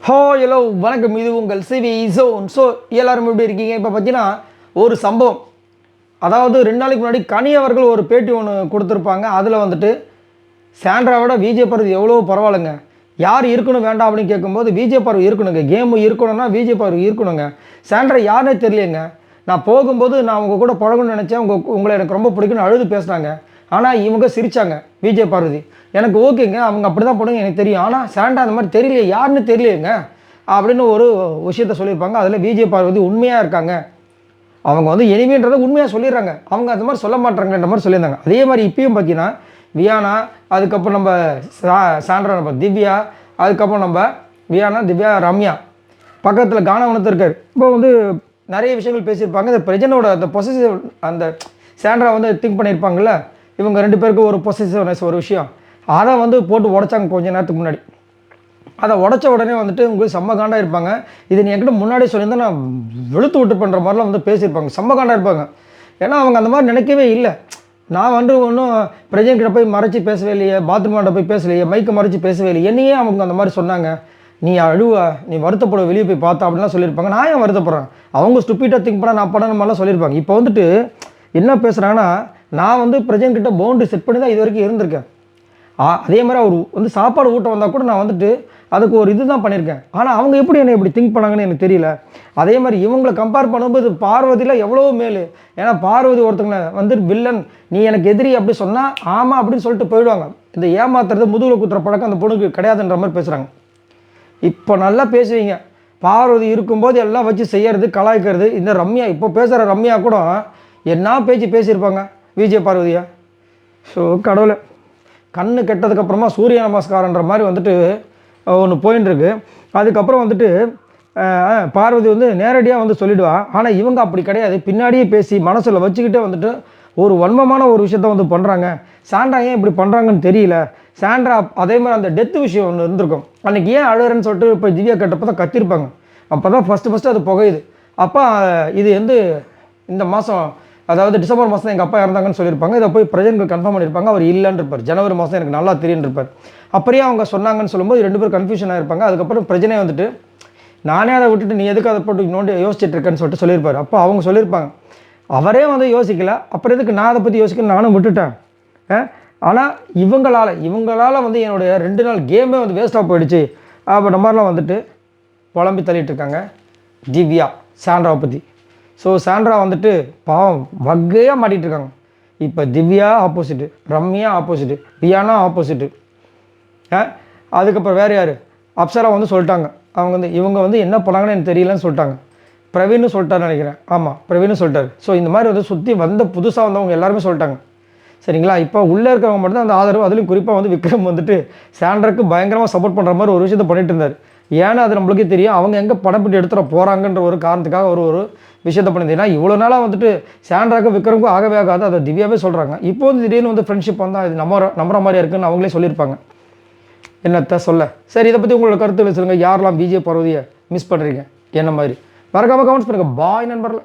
Hello வணக்கம். இது உங்கள் சிவி ஜோன். ஸோ எல்லாரும் எப்படி இருக்கீங்க? இப்போ பார்த்தீங்கன்னா ஒரு சம்பவம், அதாவது 2 நாளைக்கு முன்னாடி கனி அவர்கள் ஒரு பேட்டி ஒன்று கொடுத்துருப்பாங்க. அதில் வந்துட்டு சாண்ட்ராவோட விஜய் பார்வதி எவ்வளோ பரவாயில்லைங்க, யார் இருக்கணும் வேண்டாம் அப்படின்னு கேட்கும்போது விஜய் பார்வதி இருக்கணுங்க, கேமு இருக்கணும்னா விஜய் பார்வதி இருக்கணுங்க, சாண்ட்ரா யாருன்னே தெரியலைங்க, நான் போகும்போது நான் உங்கள் கூட பழகணும்னு நினச்சேன், உங்களை எனக்கு ரொம்ப பிடிக்குன்னு அழுது பேசுனாங்க, ஆனால் இவங்க சிரித்தாங்க விஜய் பார்வதி. எனக்கு ஓகேங்க, அவங்க அப்படி தான் போடுங்க எனக்கு தெரியும், ஆனால் சாண்ட்ரா அந்த மாதிரி தெரியலையே, யாருன்னு தெரியலையேங்க அப்படின்னு ஒரு விஷயத்த சொல்லியிருப்பாங்க. அதில் விஜய் பார்வதி உண்மையாக இருக்காங்க, அவங்க வந்து எனிமின்றதை உண்மையாக சொல்லிடுறாங்க, அவங்க அந்த மாதிரி சொல்ல மாட்டாங்கன்ற மாதிரி சொல்லியிருந்தாங்க. அதே மாதிரி இப்பயும் பார்த்தீங்கன்னா வியானா, அதுக்கப்புறம் நம்ம சாண்ட்ரா, நம்ம திவ்யா, அதுக்கப்புறம் நம்ம வியானா, திவ்யா, ரம்யா, பக்கத்தில் கானவனத்து இருக்கார். இப்போ வந்து நிறைய விஷயங்கள் பேசியிருப்பாங்க. இந்த பிரஜனோட அந்த பொசசிவ், அந்த சாண்ட்ரா வந்து திங்க் பண்ணியிருப்பாங்கள்ல, இவங்க 2 பேருக்கு ஒரு பொசசிவ்னஸ் ஒரு விஷயம், அதை வந்து போட்டு உடச்சாங்க கொஞ்சம் நேரத்துக்கு முன்னாடி. அதை உடச்ச உடனே வந்துட்டு உங்களுக்கு செம்ம காண்டாக இருப்பாங்க. இது நீ என்கிட்ட முன்னாடியே சொல்லியிருந்தால் நான் வெளுத்து விட்டு பண்ணுற மாதிரிலாம் வந்து பேசியிருப்பாங்க, செம்ம காண்டாக இருப்பாங்க. ஏன்னா அவங்க அந்த மாதிரி நினைக்கவே இல்லை. நான் வந்து ஒன்றும் பிரஜன்கிட்ட போய் மறைச்சி பேசவே இல்லையே, பாத்ரூமாண்ட போய் பேசலையே, மைக்கை மறைச்சி பேசவே இல்லை, என்னையே அவங்க அந்த மாதிரி சொன்னாங்க, நீ அழுவ, நீ வருத்தப்பட, வெளியே போய் பார்த்தா அப்படின்லாம் சொல்லியிருப்பாங்க. நான் ஏன் வருத்தப்படுறேன், அவங்க ஸ்டூப்பிடாக திங்க் பண்ண நான் பண்ணணும் மாதிரிலாம் சொல்லியிருப்பாங்க. இப்போ வந்துட்டு என்ன பேசுகிறாங்கன்னா, நான் வந்து பிரஜன்கிட்ட பவுண்டரி செட் பண்ணி தான் இது வரைக்கும் இருந்திருக்கேன். அதே மாதிரி அவர் வந்து சாப்பாடு ஊட்ட வந்தால் கூட நான் வந்துட்டு அதுக்கு ஒரு இது தான் பண்ணியிருக்கேன். ஆனால் அவங்க எப்படி என்னை இப்படி திங்க் பண்ணாங்கன்னு எனக்கு தெரியல. அதே மாதிரி இவங்களை கம்பேர் பண்ணும்போது பார்வதியில் எவ்வளோ மேல். ஏன்னா பார்வதி ஒருத்தங்களை வந்து வில்லன், நீ எனக்கு எதிரி அப்படி சொன்னால் ஆமாம் அப்படின்னு சொல்லிட்டு போயிடுவாங்க. இந்த ஏமாத்துறது, முதுகில் குத்துற பழக்கம் அந்த பொண்ணுக்கு கிடையாதுன்ற மாதிரி பேசுகிறாங்க. இப்போ நல்லா பேசுவீங்க, பார்வதி இருக்கும்போது எல்லாம் வச்சு செய்யறது, கலாய்க்கிறது. இந்த ரம்யா, இப்போ பேசுகிற ரம்யா கூட என்ன பேச்சு பேசியிருப்பாங்க விஜய் பார்வதியா. ஸோ கடவுளை, கண்ணு கெட்டதுக்கப்புறமா சூரிய நமஸ்காரன்ற மாதிரி வந்துட்டு ஒன்று போயின்னு இருக்கு. அதுக்கப்புறம் வந்துட்டு பார்வதி வந்து நேரடியாக வந்து சொல்லிவிடுவா. ஆனால் இவங்க அப்படி கிடையாது, பின்னாடியே பேசி மனசில் வச்சுக்கிட்டே வந்துட்டு ஒரு வன்மமான ஒரு விஷயத்த வந்து பண்ணுறாங்க. சாண்ட்ரா ஏன் இப்படி பண்ணுறாங்கன்னு தெரியல. சாண்ட்ரா அதே மாதிரி அந்த டெத்து விஷயம் ஒன்று இருந்திருக்கும், அன்றைக்கி ஏன் அழுகிறேன்னு சொல்லிட்டு இப்போ திவ்யா கேட்டப்போ தான் கத்திருப்பாங்க. அப்போ தான் ஃபஸ்ட்டு அது புகையுது. அப்போ இது வந்து இந்த மாதம், அதாவது டிசம்பர் மாதம் எங்கள் அப்பா இறந்தாங்கன்னு சொல்லியிருப்பாங்க. இதை போய் பிரஜனுக்கு கன்ஃபார்ம் பண்ணியிருப்பாங்க. அவர் இல்லைன்னு இருப்பார். ஜனவரி மாதம் எனக்கு நல்லா தெரியுன்னு இருப்பார். அப்படியே அவங்க சொன்னாங்கன்னு சொல்லும்போது 2 பேரும் கன்ஃபியூஷன் ஆகிருப்பாங்க. அதுக்கப்புறம் பிரச்சனை வந்துட்டு நானே அதை விட்டுட்டு நீ எதுக்கு அதை போட்டு நோண்டி யோசிச்சுட்டு இருக்கேன்னு சொல்லிட்டு சொல்லியிருப்பார். அப்போ அவங்க சொல்லியிருப்பாங்க, அவரே வந்து யோசிக்கல, அப்புறம் எதுக்கு நான் அதை பற்றி யோசிக்க, நானும் விட்டுட்டேன். ஆனால் இவங்களால் வந்து என்னுடைய 2 நாள் கேமே வந்து வேஸ்ட்டாக போயிடுச்சு அப்படின்ற மாதிரிலாம் வந்துட்டு புலம்பி தள்ளிட்டு இருக்காங்க திவ்யா சாண்ட்ராவை பற்றி. ஸோ சாண்ட்ரா வந்துட்டு பாவம் வகையாக மாட்டிகிட்டு இருக்காங்க. இப்போ Divya opposite, Ramya opposite, Viyana opposite. அதுக்கப்புறம் வேறு யார், அப்சரா வந்து சொல்லிட்டாங்க, அவங்க வந்து இவங்க வந்து என்ன பண்ணாங்கன்னு எனக்கு தெரியலன்னு சொல்லிட்டாங்க. பிரவீன்னு சொல்லிட்டாருன்னு நினைக்கிறேன். ஆமாம், பிரவீன்னு சொல்லிட்டாரு. ஸோ இந்த மாதிரி வந்து சுற்றி வந்த புதுசாக வந்தவங்க எல்லாருமே சொல்லிட்டாங்க. சரிங்களா? இப்போ உள்ளே இருக்கிறவங்க மட்டும் தான் அந்த ஆதரவு. அதுலேயும் குறிப்பாக வந்து விக்ரம் வந்துட்டு சாண்ட்ராக்கு பயங்கரமாக சப்போர்ட் பண்ணுற மாதிரி ஒரு விஷயத்தை பண்ணிட்டு இருந்தார். ஏன்னா அது நம்மளுக்கே தெரியும், அவங்க எங்கே படம் பிடி எடுத்துகிற போகிறாங்கன்ற ஒரு காரணத்துக்காக ஒரு விஷயத்தை பண்ணிது. ஏன்னா இவ்வளோ நாளாக வந்துட்டு சாண்ட்ராக்கு விக்ரமுக்கும் ஆகவே ஆகாது, அதை திவ்யாவே சொல்கிறாங்க. இப்போ வந்து திடீர்னு வந்து ஃப்ரெண்ட்ஷிப் வந்தால் இது நம்புற மாதிரி இருக்குன்னு அவங்களே சொல்லியிருப்பாங்க. என்னத்த சொல்ல. சரி, இதை பற்றி உங்களோட கருத்துக்களை சொல்லுங்கள். யாரெல்லாம் விஜய் பார்வதியை மிஸ் பண்ணுறீங்க, என்ன மாதிரி மறக்காமல் கமெண்ட்ஸ் பண்ணுங்கள். பாய் நண்பர்களே.